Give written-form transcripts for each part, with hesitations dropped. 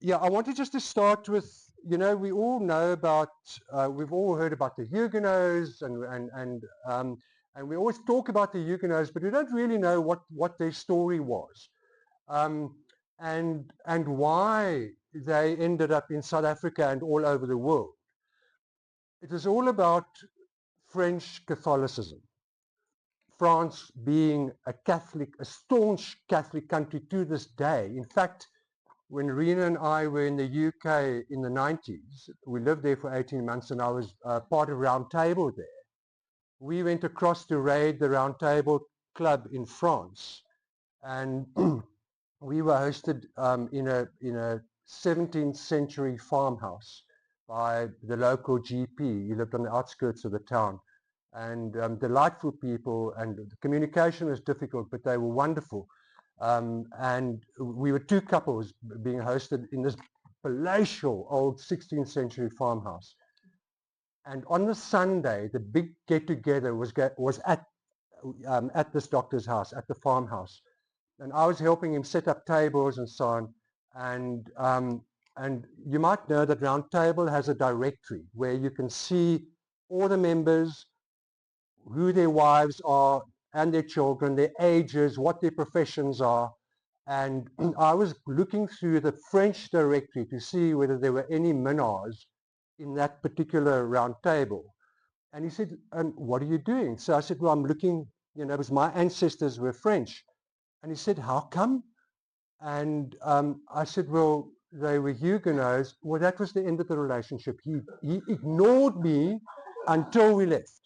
Yeah, I wanted just to start with, we all know about, we've all heard about the Huguenots, and we always talk about the Huguenots, but we don't really know what their story was, um, and why they ended up in South Africa and all over the world. It was all about French Catholicism. France being a staunch Catholic country to this day. In fact, when Rena and I were in the UK in the 90s, we lived there for 18 months and I was part of Round Table there. We went across to raid the Round Table Club in France, and we were hosted in a 17th century farmhouse by the local GP. He lived on the outskirts of the town, and delightful people, and the communication was difficult, but they were wonderful. And we were two couples being hosted in this palatial old 16th century farmhouse. And on the Sunday, the big get-together was at this doctor's house, at the farmhouse. And I was helping him set up tables and so on. And you might know that Round Table has a directory where you can see all the members, who their wives are and their children, their ages, what their professions are. And I was looking through the French directory to see whether there were any Minnaars in that particular Round Table. And he said, what are you doing? So I said, well, I'm looking, because my ancestors were French. And he said, how come? And I said, well, they were Huguenots. Well, that was the end of the relationship. He ignored me until we left.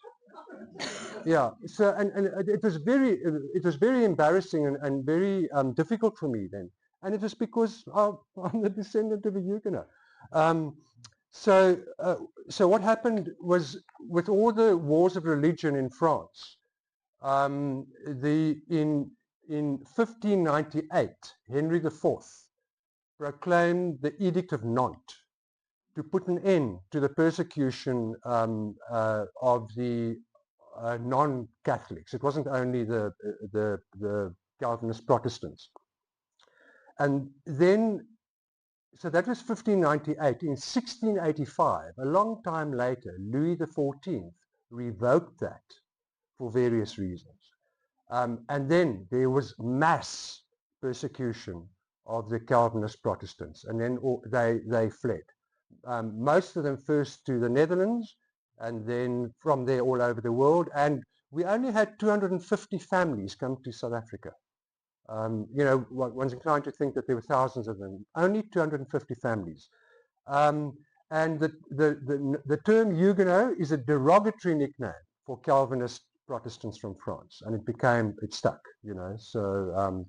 Yeah. So and it was very embarrassing and very difficult for me then. And it was because I'm the descendant of a Huguenot. So what happened was, with all the wars of religion in France, in 1598, Henry IV proclaimed the Edict of Nantes to put an end to the persecution of the non-Catholics. It wasn't only the Calvinist Protestants. And then, so that was 1598. In 1685, a long time later, Louis XIV revoked that for various reasons. And then there was mass persecution of the Calvinist Protestants, and then they fled. Most of them first to the Netherlands, and then from there all over the world. And we only had 250 families come to South Africa. One's inclined to think that there were thousands of them. Only 250 families. And the term Huguenot is a derogatory nickname for Calvinist Protestants from France, and it stuck, so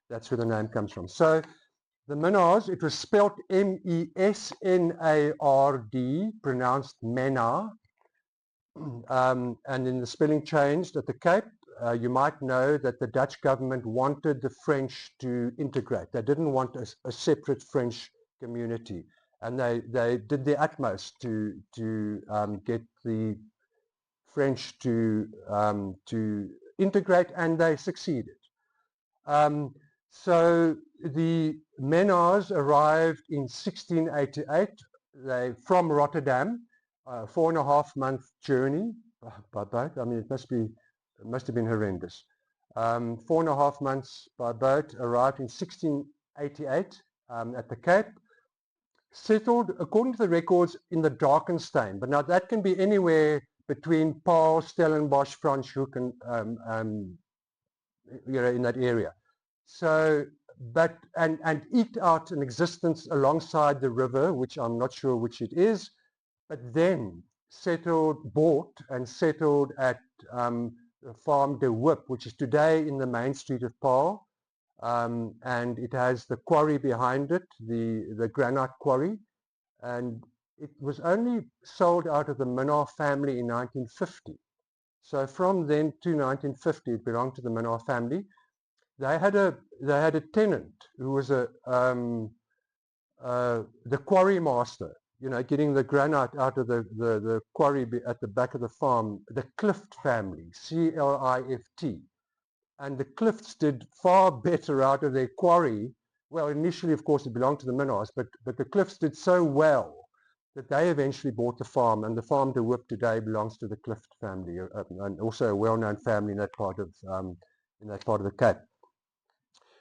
that's where the name comes from. So the Minnaars, it was spelt M-E-S-N-A-R-D, pronounced Minnaar, and then the spelling changed at the Cape. You might know that the Dutch government wanted the French to integrate. They didn't want a separate French community, and they did their utmost to get the French to integrate, and they succeeded. So the Minnaars arrived in 1688. They from Rotterdam, 4.5-month journey by boat. I mean, it must have been horrendous. 4.5 months by boat, arrived in 1688 at the Cape. Settled, according to the records, in the Drakensberg. But now that can be anywhere between Paarl, Stellenbosch, Franschhoek, and in that area. So, and eked out an existence alongside the river, which I'm not sure which it is, but then bought and settled at Farm de Wip, which is today in the main street of Paarl, and it has the quarry behind it, the granite quarry, and it was only sold out of the Minnaar family in 1950. So from then to 1950, it belonged to the Minnaar family. They had a tenant who was the quarry master, getting the granite out of the quarry at the back of the farm, the Clift family, C-L-I-F-T. And the Clifts did far better out of their quarry well, initially, of course, it belonged to the Minnaars, but the Cliffs did so well that they eventually bought the farm, and the farm de Hoop today belongs to the Clift family, and also a well-known family in that part of the Cape.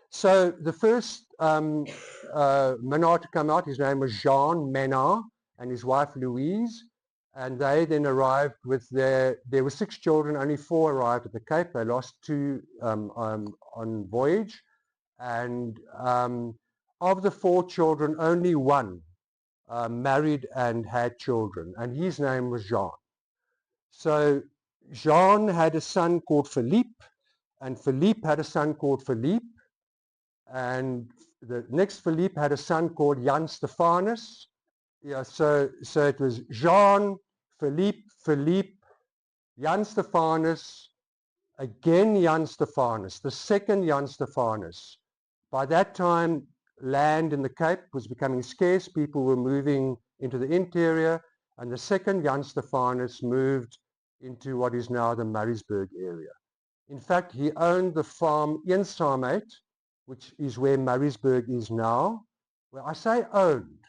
So the first Minnaar to come out, his name was Johan Minnaar, and his wife Louise, and they then arrived with there were 6 children, only 4 arrived at the Cape. They lost 2 on voyage, and of the 4 children, only 1 married and had children, and his name was Jean. So Jean had a son called Philippe, and Philippe had a son called Philippe, and the next Philippe had a son called Jan Stephanus. Yeah, so it was Jean, Philippe, Jan Stephanus, again Jan Stephanus, the second Jan Stephanus. By that time, land in the Cape was becoming scarce. People were moving into the interior, and the second Jan Stephanus moved into what is now the Maritzburg area. In fact, he owned the farm Eensaamheid, which is where Maritzburg is now. Well, I say owned.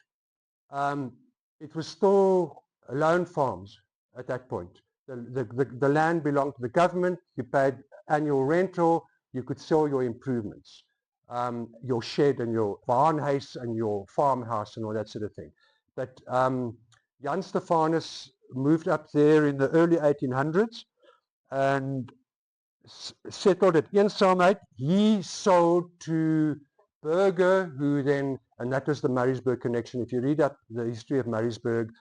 It was still loan farms at that point. The land belonged to the government. You paid annual rental. You could sell your improvements, your shed and your barnhuis and your farmhouse and all that sort of thing. But Jan Stephanus moved up there in the early 1800s and settled at Eensaamheid. He sold to Burger, who then, and that was the Maritzburg connection. If you read up the history of Maritzburg,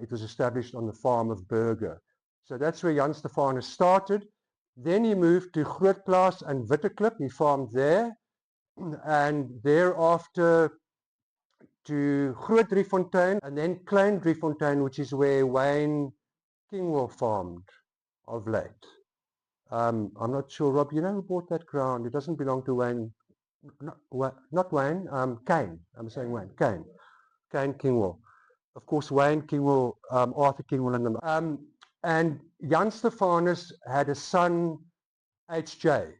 it was established on the farm of Burger. So that's where Jan Stephanus started. Then he moved to Grootplaas and Witteklip. He farmed there, and thereafter to Groot Driefontein, and then Klein Driefontein, which is where Wayne Kingwell farmed of late. I'm not sure, Rob, you know who bought that ground? It doesn't belong to Wayne, not Wayne, Kane. I'm saying Wayne, Kane Kingwell. Of course, Wayne Kingwell, Arthur Kingwell, and Jan Stephanus had a son, H.J.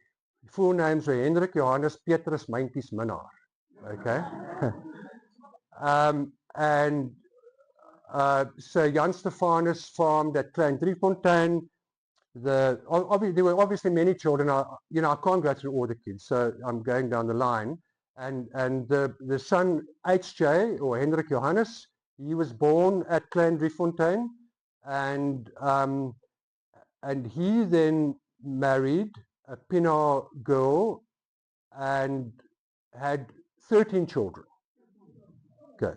Full names were Hendrik Johannes Petrus Mynties Minnaar. Okay? So Jan Stephanus farmed at Klein Driefontein. There were obviously many children. I can't go through all the kids, so I'm going down the line. And the son H.J. or Hendrik Johannes, he was born at Klein Driefontein, and he then married a Pienaar girl and had 13 children. Okay.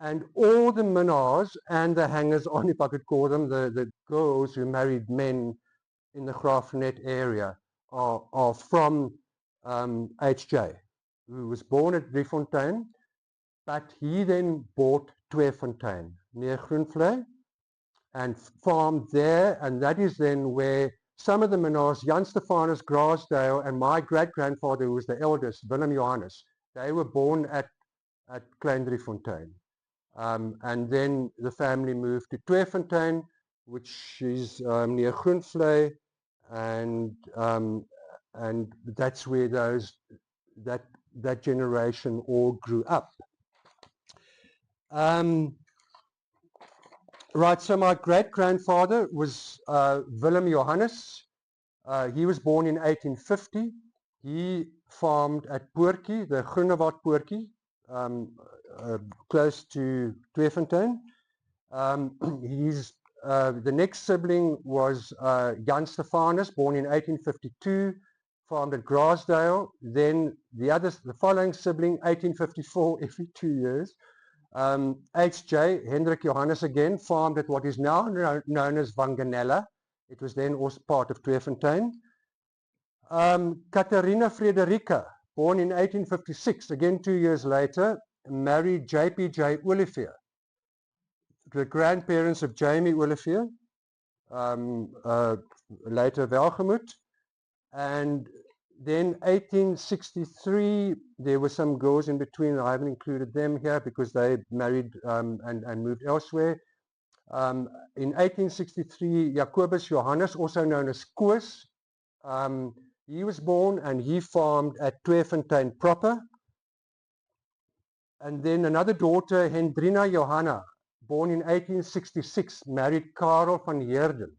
And all the Minnaars and the hangers-on, if I could call them, the girls who married men in the Graaff-Reinet area are from H.J., who was born at Driefontein, but he then bought Tweefontein near Groenvlei and farmed there, and that is then where some of the Minnaars, Jan Stephanus, Grasdale, and my great-grandfather, who was the eldest, Willem Johannes, they were born at Klein Driefontein. And then the family moved to Tweefontein, which is near Groenvlei, and that's where that generation all grew up. Right, so my great-grandfather was Willem Johannes. He was born in 1850. He farmed at Poortjie, the Groenewald Poortjie, close to Tweefontein. The next sibling was Jan Stephanus, born in 1852, farmed at Grasdale. Then the following sibling, 1854, every 2 years. H.J., Hendrik Johannes again, farmed at what is now known as Wanganella. It was then also part of Tweefontein. Catharina Frederica, born in 1856, again 2 years later, married J.P.J. Olivier, the grandparents of Jamie Olivier, later Welgemoot. And then 1863, there were some girls in between. I haven't included them here because they married and moved elsewhere. In 1863, Jacobus Johannes, also known as Koos, he was born and he farmed at Tweefontein proper. And then another daughter, Hendrina Johanna, born in 1866, married Karel van Heerden.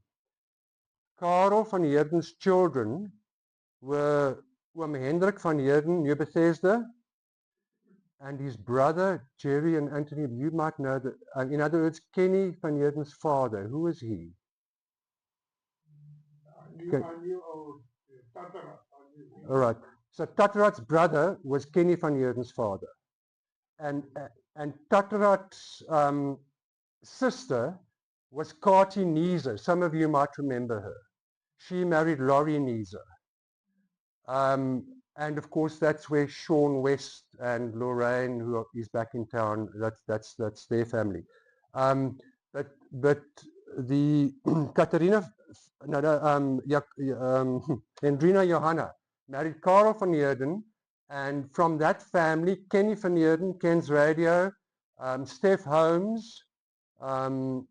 Karel van Heerden's children were Hendrik van Heerden, New Bethesda, and his brother, Jerry and Anthony. You might know that. In other words, Kenny van Heerden's father. Who was he? All right. So Tatterat's brother was Kenny van Heerden's father. And Tatterat's sister was Kati Nieser. Some of you might remember her. She married Laurie Nieser. And of course, that's where Sean West and Lorraine, who is back in town, that's their family. But the Katarina, Hendrina Johanna married Karel van Heerden, and from that family, Kenny van Heerden, Ken's Radio, Steph Holmes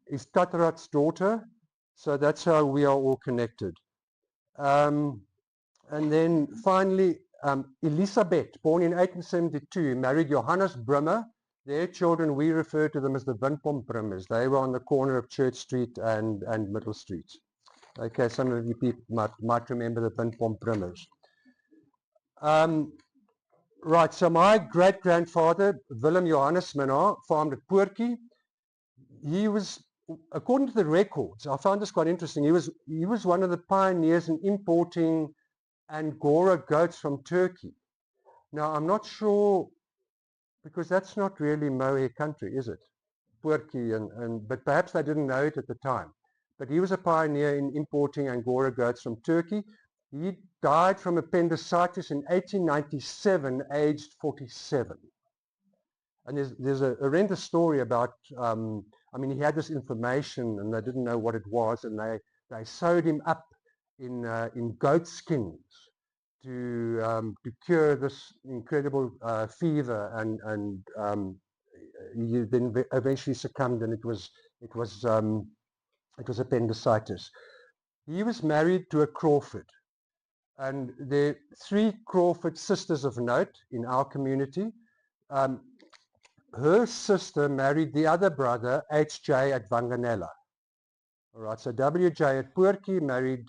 is Tatterat's daughter, so that's how we are all connected. And then finally, Elisabeth, born in 1872, married Johannes Brummer. Their children, we refer to them as the Windpomp Brummers. They were on the corner of Church Street and Middle Street. Okay, some of you people might remember the Windpomp Brummers. Right, so my great-grandfather, Willem Johannes Minnaar, farmed at Poortjie. He was, according to the records, I found this quite interesting, he was one of the pioneers in importing Angora goats from Turkey. Now, I'm not sure, because that's not really Mohe country, is it? Poortjie, but perhaps they didn't know it at the time. But he was a pioneer in importing Angora goats from Turkey. He died from appendicitis in 1897, aged 47. And there's a horrendous story about, I mean, he had this information and they didn't know what it was, and they sewed him up in goat skins to cure this incredible fever, and he then eventually succumbed, and it was appendicitis. He was married to a Crawford, and there are 3 Crawford sisters of note in our community. Her sister married the other brother, H.J. at Wanganela. All right, so W.J. at Poortjie married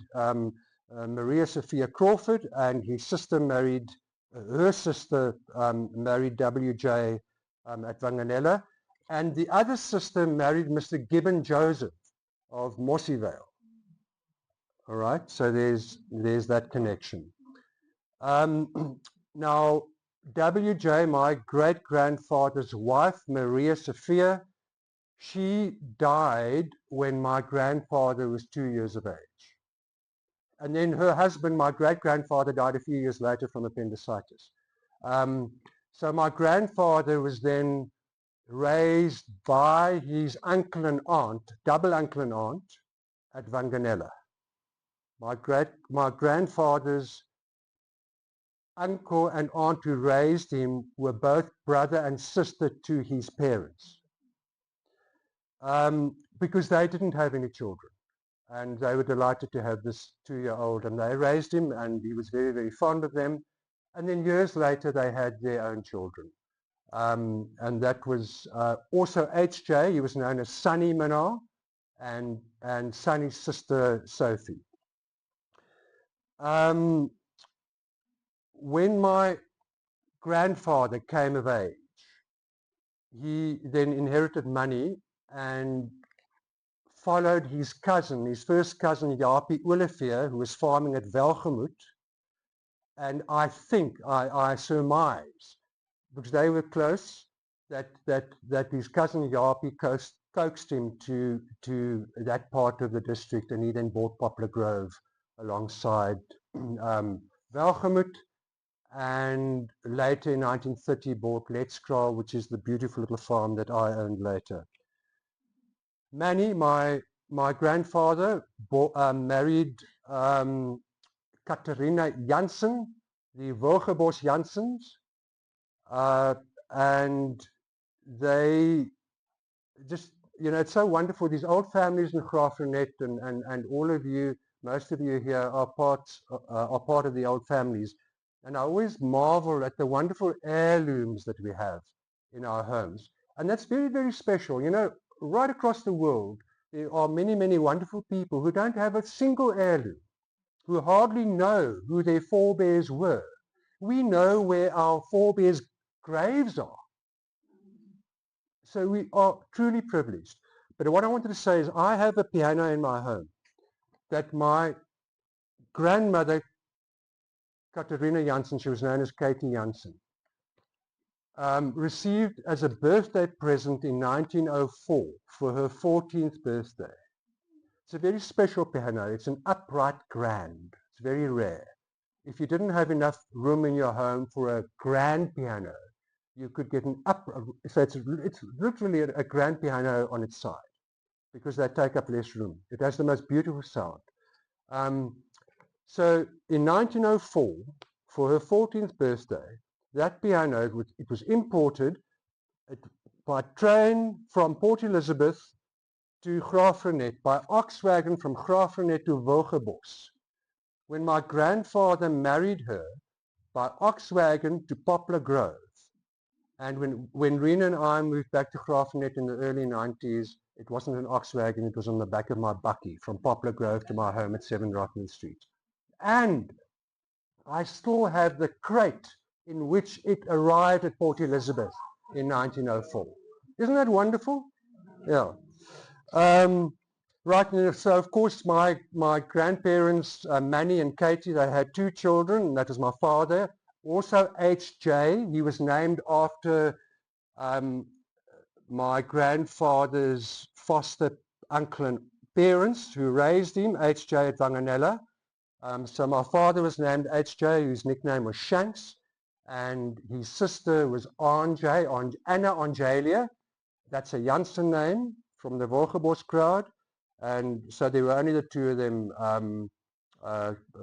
Maria Sophia Crawford, and his sister married, her sister married W.J. At Wanganela, and the other sister married Mr. Gibbon Joseph of Mossievale. All right, so there's that connection. Now, W.J., my great-grandfather's wife, Maria Sophia, she died when my grandfather was 2 years of age. And then her husband, my great-grandfather, died a few years later from appendicitis. So my grandfather was then raised by his uncle and aunt, double uncle and aunt, at Wanganela. My grandfather's uncle and aunt who raised him were both brother and sister to his parents, because they didn't have any children, and they were delighted to have this 2-year-old, and they raised him, and he was very, very fond of them. And then years later they had their own children, and that was also H.J. He was known as Sonny Minnaar, and Sonny's sister Sophie. When my grandfather came of age, he then inherited money and followed his cousin, his first cousin, Japie Olivier, who was farming at Welgemoot. And I think, I surmise, because they were close, that his cousin Japie coaxed him to that part of the district, and he then bought Poplar Grove alongside Welgemoot, and later in 1930 bought Letskraal, which is the beautiful little farm that I owned later. Manny, my grandfather, married Katarina Jansen, the Wilgebos Jansens, and they just, you know, it's so wonderful. These old families in Graaff-Reinet, and all of you, most of you here are part of the old families. And I always marvel at the wonderful heirlooms that we have in our homes. And that's very, very special. You know, right across the world, there are many, many wonderful people who don't have a single heirloom, who hardly know who their forebears were. We know where our forebears' graves are. So we are truly privileged. But what I wanted to say is I have a piano in my home that my grandmother, Katarina Jansen, she was known as Katie Jansen, received as a birthday present in 1904 for her 14th birthday. It's a very special piano. It's an upright grand. It's very rare. If you didn't have enough room in your home for a grand piano, you could get an so it's literally a grand piano on its side because they take up less room. It has the most beautiful sound. So in 1904, for her 14th birthday, that piano, it was imported by train from Port Elizabeth to Graaff-Reinet, by ox wagon from Graaff-Reinet to Wilgebos. When my grandfather married her, by ox wagon to Poplar Grove. And when Rena and I moved back to Graaff-Reinet in the early 90s, it wasn't an ox wagon, it was on the back of my bakkie from Poplar Grove to my home at 7 Rockland Street. And I still have the crate in which it arrived at Port Elizabeth in 1904. Isn't that wonderful? Yeah. Right, so of course my grandparents, Manny and Katie, they had 2 children, and that was my father. Also H.J., he was named after my grandfather's foster uncle and parents who raised him, H.J. at Wanganella. So my father was named H.J., whose nickname was Shanks, and his sister was Anna Angelia. That's a Jansen name from the Wilgebos crowd. And so there were only the 2 of them,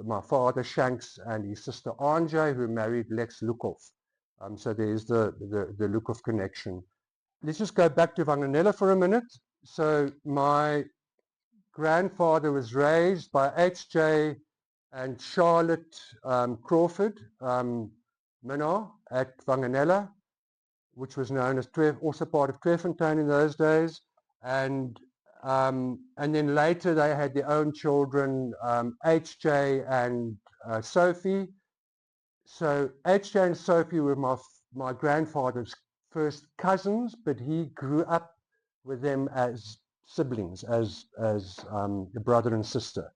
my father Shanks and his sister Anje, who married Lex Lukov. So there's the Lukov connection. Let's just go back to Wanganella for a minute. So my grandfather was raised by H.J. and Charlotte Crawford, Minnaar at Wanganella, which was known as also part of Tweefontein in those days. And then later they had their own children, H.J. and Sophie. So H.J. and Sophie were my grandfather's first cousins, but he grew up with them as siblings, as a brother and sister.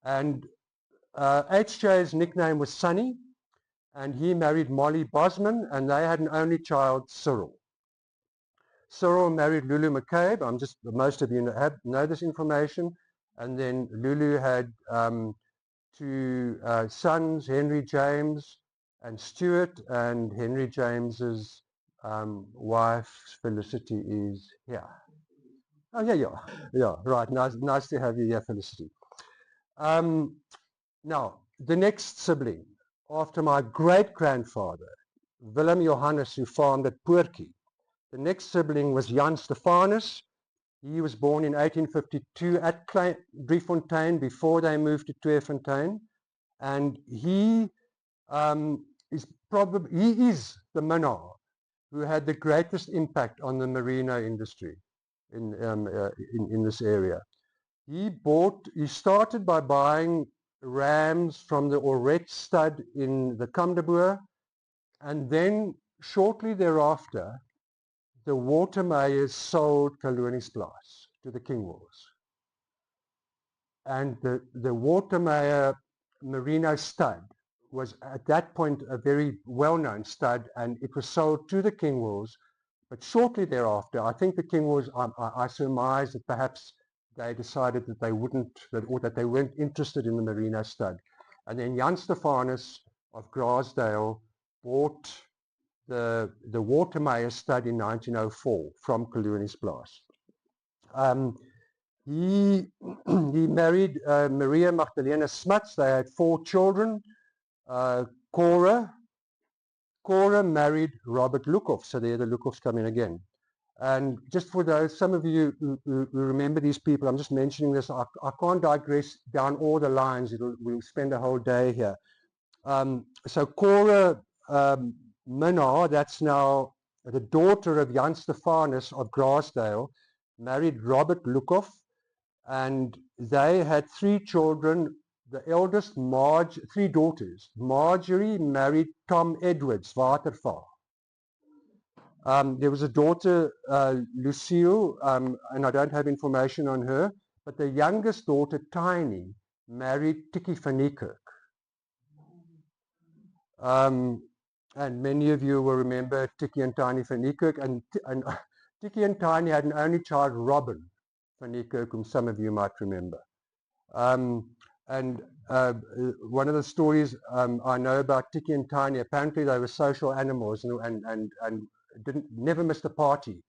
And H.J.'s nickname was Sonny, and he married Molly Bosman, and they had an only child, Cyril. Cyril married Lulu McCabe. Most of you know this information. And then Lulu had 2 sons, Henry James and Stuart, and Henry James's wife, Felicity, is here. Oh, yeah, right. Nice to have you here, Felicity. Now, the next sibling, after my great-grandfather, Willem Johannes, who farmed at Poortjie. The next sibling was Jan Stefanus. He was born in 1852 at Driefontein before they moved to Tweefontein. And he is the Minnaar who had the greatest impact on the merino industry in this area. He started by buying rams from the Oret stud in the Kamdeboer, and then shortly thereafter, the Watermeyers sold Kalonisplaas to the Kingwolves. And the Watermeyer merino stud was at that point a very well-known stud, and it was sold to the Kingwolves. But shortly thereafter, I think the Kingwolves, I surmise that perhaps they decided that they weren't interested in the merino stud. And then Jan Stefanus of Grasdale bought the Watermeyer stud in 1904 from Kalonisplaas. He married Maria Magdalena Smuts. They had 4 children. Cora married Robert Lukov, so there the Lukovs come in again. And just for those, some of you who remember these people, I'm just mentioning this. I can't digress down all the lines. We'll spend a whole day here. So Cora Minnaar, that's now the daughter of Jan Stefanus of Graasdale, married Robert Lukhoff, and they had 3 children. The eldest, three daughters. Marjorie married Tom Edwards, Waterval. There was a daughter, Lucille, and I don't have information on her, but the youngest daughter, Tiny, married Tikkie van Niekerk. And many of you will remember Tikkie and Tiny van Niekerk, and Tikkie and Tiny had an only child, Robin van Niekerk, whom some of you might remember. One of the stories I know about Tikkie and Tiny, apparently they were social animals and never missed a party.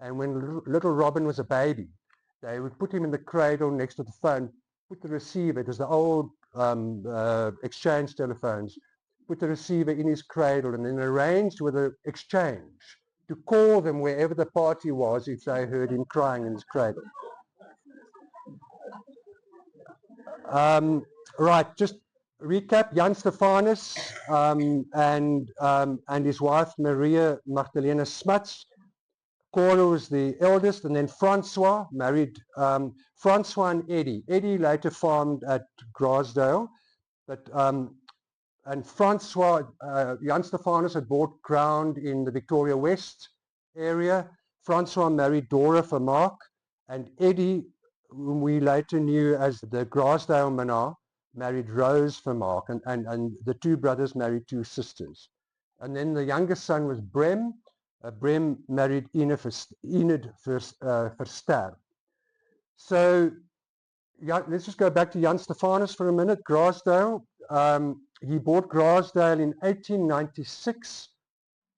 And when little Robin was a baby, they would put him in the cradle next to the phone, put the receiver, it was the old exchange telephones, put the receiver in his cradle and then arranged with the exchange to call them wherever the party was if they heard him crying in his cradle. Right, just recap. Jan Stefanus and his wife Maria Magdalena Smuts. Cora was the eldest, and then Francois married Francois and Eddie. Eddie later farmed at Graasdale, but and Francois, Jan Stefanus had bought ground in the Victoria West area. Francois married Dora Vermaak, and Eddie, whom we later knew as the Graasdale Minnaar, married Rose Vermaak, and the 2 brothers married 2 sisters. And then the youngest son was Brem. Brem married Enid Verster. So yeah, let's just go back to Jan Stefanus for a minute. Graasdale. He bought Graasdale in 1896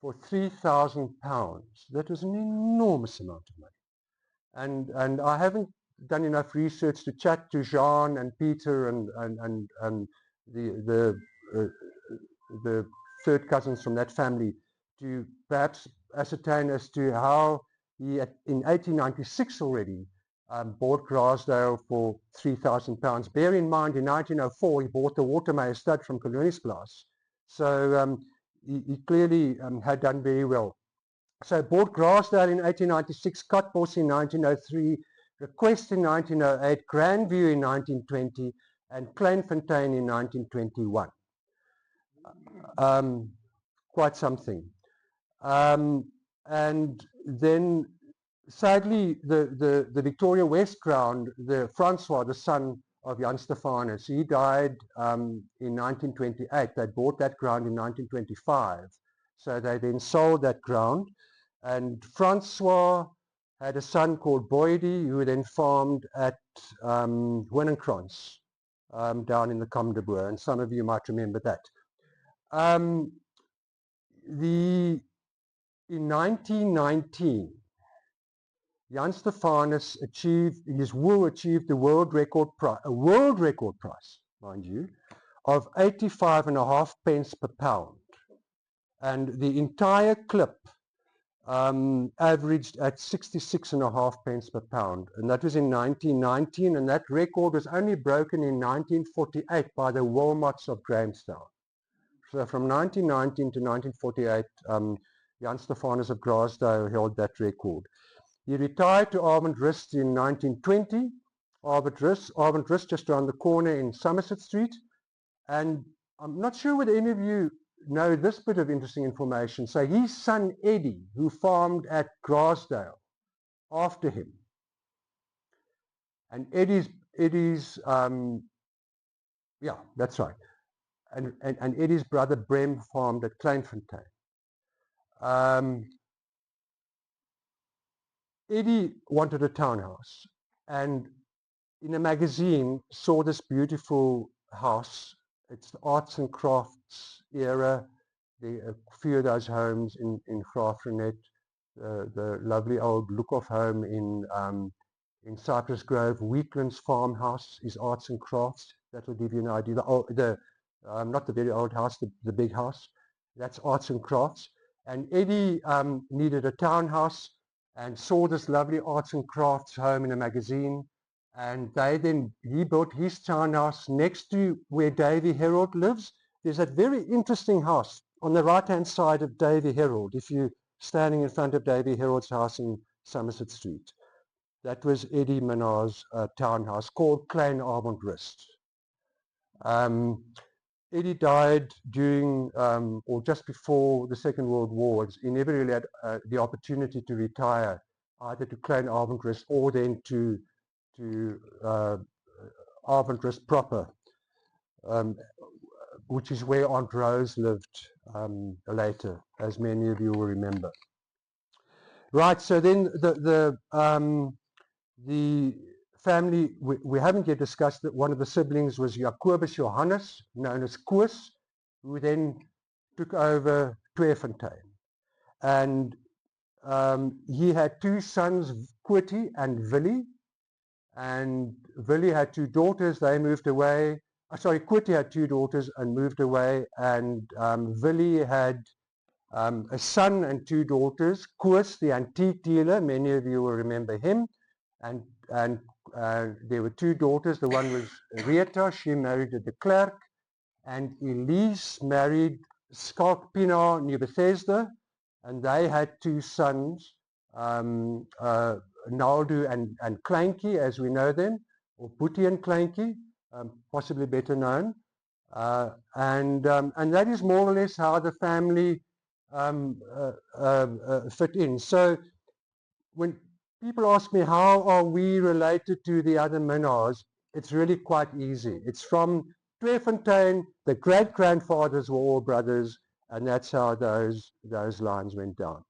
for £3,000. That was an enormous amount of money. And I haven't done enough research to chat to Johan and Peter and the 3rd cousins from that family to perhaps ascertain as to how he, in 1896 already, bought Graasdale for £3,000. Bear in mind, in 1904, he bought the Watermeyer stud from Koloniesplaas. So he clearly had done very well. So bought Graasdale in 1896, Katbos in 1903, Request in 1908, Grandview in 1920, and Kleinfontein in 1921. Quite something. And then sadly, the Victoria West ground, Francois, the son of Jan Stefanus, he died in 1928. They bought that ground in 1925. So they then sold that ground. And Francois had a son called Boydie, who then farmed at Winninkrans down in the Kom de Boer, and some of you might remember that. In 1919, Jan Stefanus achieved the world record price, mind you, of 85.5 pence per pound, and the entire clip averaged at 66.5 pence per pound, and that was in 1919, and that record was only broken in 1948 by the Wilmots of Grahamstown. So from 1919 to 1948, Jan Stefanus of Graasdale held that record. He retired to Avondrust in 1920, Avondrust just around the corner in Somerset Street, and I'm not sure whether any of you know this bit of interesting information. So his son Eddie, who farmed at Graasdale after him, and Eddie's yeah, that's right, and Eddie's brother Brem farmed at Kleinfontein. Eddie wanted a townhouse, and in a magazine saw this beautiful house. It's the arts and crafts era. There are a few of those homes in Graaff-Reinet, the lovely old Lukhoff home in Cypress Grove. Wheatland's farmhouse is arts and crafts. That will give you an idea. Not the very old house, the big house. That's arts and crafts. And Eddie needed a townhouse and saw this lovely arts and crafts home in a magazine. And he built his townhouse next to where Davy Herald lives. There's that very interesting house on the right-hand side of Davy Herald. If you standing in front of Davy Herald's house in Somerset Street. That was Eddie Minnaar's townhouse called Klein Abendrust. Eddie died during or just before the Second World War. He never really had the opportunity to retire either to Klein Abendrust or then to Abendrust proper, which is where Aunt Rose lived later, as many of you will remember. Right, so then the family, we haven't yet discussed that one of the siblings was Jacobus Johannes, known as Koos, who then took over Tweefontein. And he had two sons, Quitty and Willie. And Willie had two daughters, they moved away. Quitty had two daughters and moved away. And Willie had a son and two daughters. Koos, the antique dealer, many of you will remember him. And there were two daughters. The one was Rita, she married de Klerk, and Elise married Skalk Pienaar New Bethesda, and they had two sons, Naldo and Kleinkie, as we know them, or Boetie and Kleinkie, possibly better known. And that is more or less how the family fit in. So when people ask me how are we related to the other Minnaars, it's really quite easy. It's from Tweefontein, the great-grandfathers were all brothers, and that's how those lines went down.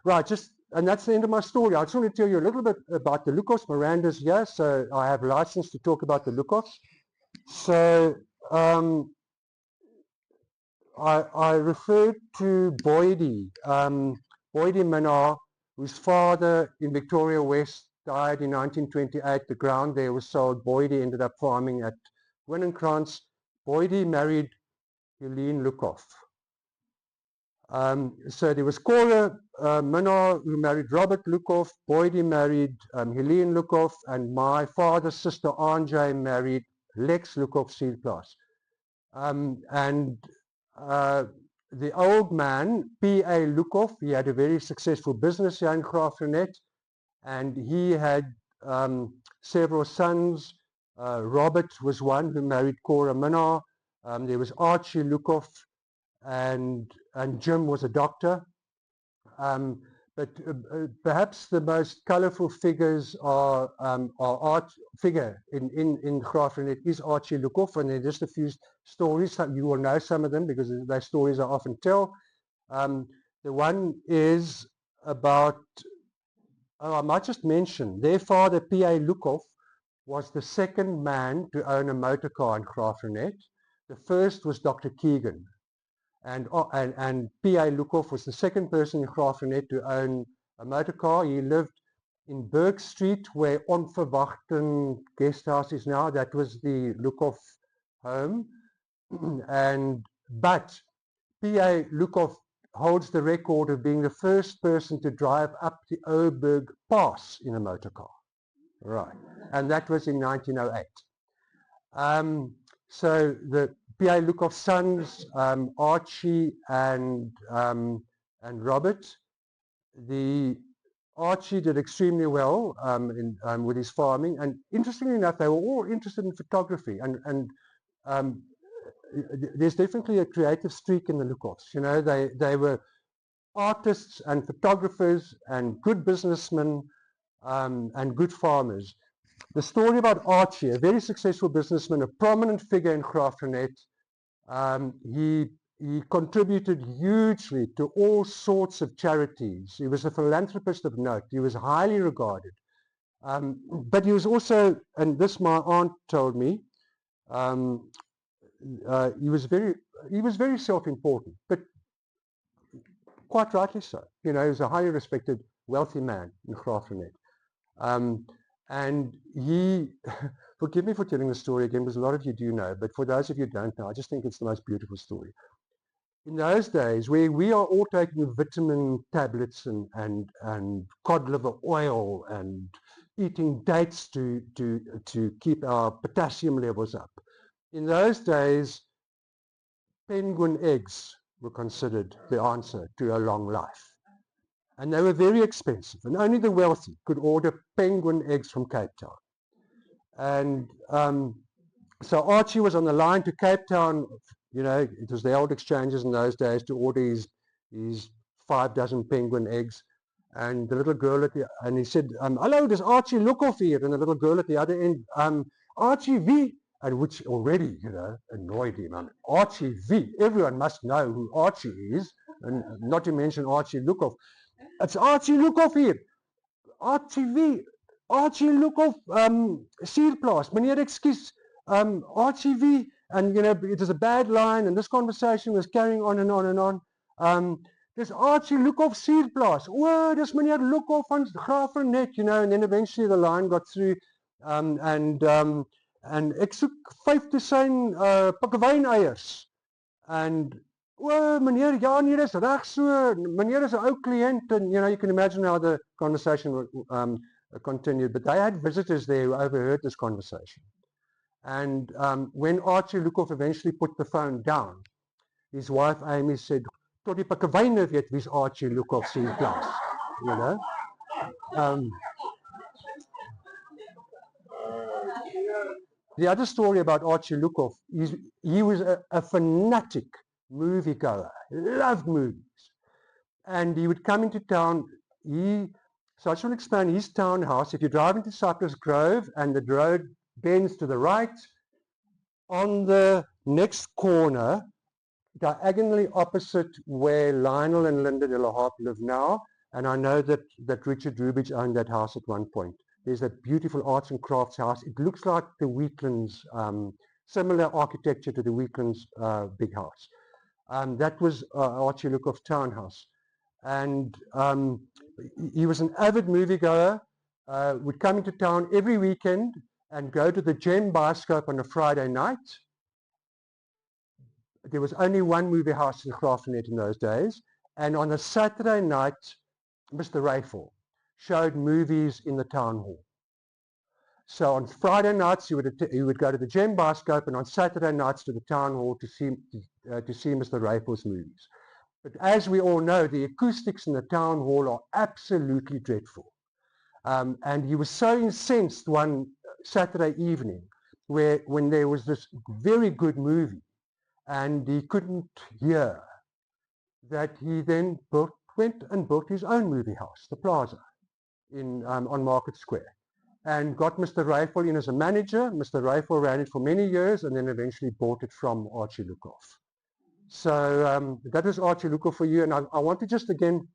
Right, and that's the end of my story. I just want to tell you a little bit about the Lukos. Miranda's here, so I have license to talk about the Lukos. So I referred to Boydie Minnaar, whose father in Victoria West died in 1928. The ground there was sold. Boydie ended up farming at Winninkrans. Boydie married Helene Lukoff. So there was Cora Minnaar, who married Robert Lukoff. Boydie married Helene Lukoff, and my father's sister Anje married Lex Lukoff Seedplas. The old man, P.A. Lukoff, he had a very successful business here in Graaff-Reinet, and he had several sons. Robert was one who married Cora Minnaar. There was Archie Lukoff, and Jim was a doctor. But perhaps the most colourful figures are art figure in Graaff-Reinet is Archie Lukoff, and there are just a few stories. You will know some of them because those stories I often tell. The one is about, I might just mention, their father P.A. Lukoff was the second man to own a motor car in Graaff-Reinet. The first was Dr. Keegan. And P.A. Lukoff was the second person in Graaff-Reinet to own a motor car. He lived in Burke Street, where Onverwachten Guesthouse is now. That was the Lukoff home. But P.A. Lukoff holds the record of being the first person to drive up the Oberg Pass in a motor car. Right. And that was in 1908. So the P.A. Lukoff's sons, Archie and Robert. Archie did extremely well with his farming, and interestingly enough, they were all interested in photography, and there's definitely a creative streak in the Lukoffs. You know, they were artists and photographers and good businessmen and good farmers. The story about Archie, a very successful businessman, a prominent figure in Graaff-Reinet, he contributed hugely to all sorts of charities. He was a philanthropist of note. He was highly regarded. But he was also, and this my aunt told me, he was very self-important, but quite rightly so. You know, he was a highly respected, wealthy man in Graaff-Reinet. And he, forgive me for telling the story again, because a lot of you do know, but for those of you who don't know, I just think it's the most beautiful story. In those days, where we are all taking vitamin tablets and cod liver oil and eating dates to keep our potassium levels up, in those days, penguin eggs were considered the answer to a long life. And they were very expensive, and only the wealthy could order penguin eggs from Cape Town. And so Archie was on the line to Cape Town. You know, it was the old exchanges in those days, to order his 5 dozen penguin eggs. And the little girl and he said, hello, there's Archie Lukhoff here. And the little girl at the other end, Archie V. And which already, you know, annoyed him. Archie V. Everyone must know who Archie is, and not to mention Archie Lukhoff. It's Archie Lukhoff here. Archie V. Archie Lukhoff, Sierplaas, meneer ekskuus, Archie V. And, you know, it was a bad line, and this conversation was carrying on and on and on. There's Archie Lukhoff, Sierplaas. Oh, there's meneer Lukhoff van Graaff-Reinet, you know, and then eventually the line got through, and ek soek 5 dosyn pikkewyneiers. And oh, meneer, ja, nee, dis reg so. Meneer is 'n ou kliënt, and you know, you can imagine how the conversation continued. But they had visitors there who overheard this conversation. And when Archie Lukhoff eventually put the phone down, his wife Amy said, "Tot die pikkewyne weet wie's Archie Lukhoff se plaas." You know. The other story about Archie Lukhoff is he was a fanatic moviegoer, loved movies. And he would come into town. So I just want to explain his townhouse. If you drive into Cypress Grove and the road bends to the right, on the next corner, diagonally opposite where Lionel and Linda de la Harpe live now, and I know that Richard Rubich owned that house at one point. There's a beautiful arts and crafts house. It looks like the Weeklands, similar architecture to the Weeklands big house. That was Archie Lukhoff's townhouse. And he was an avid moviegoer, would come into town every weekend and go to the Gem Bioscope on a Friday night. There was only one movie house in Graaff-Reinet in those days. And on a Saturday night, Mr. Rayfall showed movies in the town hall. So on Friday nights, he would go to the Gem Bioscope, and on Saturday nights to the town hall to see Mr. Rayfall's movies. But as we all know, the acoustics in the town hall are absolutely dreadful. And he was so incensed one Saturday evening when there was this very good movie and he couldn't hear, that he then went and built his own movie house, the Plaza, on Market Square, and got Mr. Rayfall in as a manager. Mr. Rayfall ran it for many years and then eventually bought it from Archie Lukhoff. So that was Archie Lukhoff for you. And I want to just again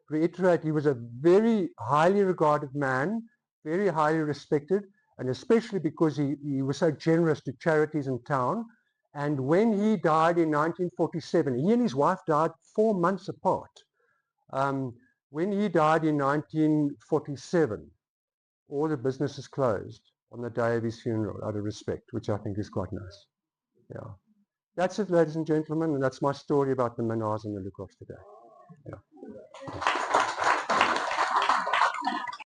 reiterate, he was a very highly regarded man, very highly respected, and especially because he was so generous to charities in town. And when he died in 1947, he and his wife died 4 months apart. When he died in 1947, all the businesses closed on the day of his funeral out of respect, which I think is quite nice. Yeah. That's it, ladies and gentlemen, and that's my story about the Minnaars and the Lukhoffs today. Yeah.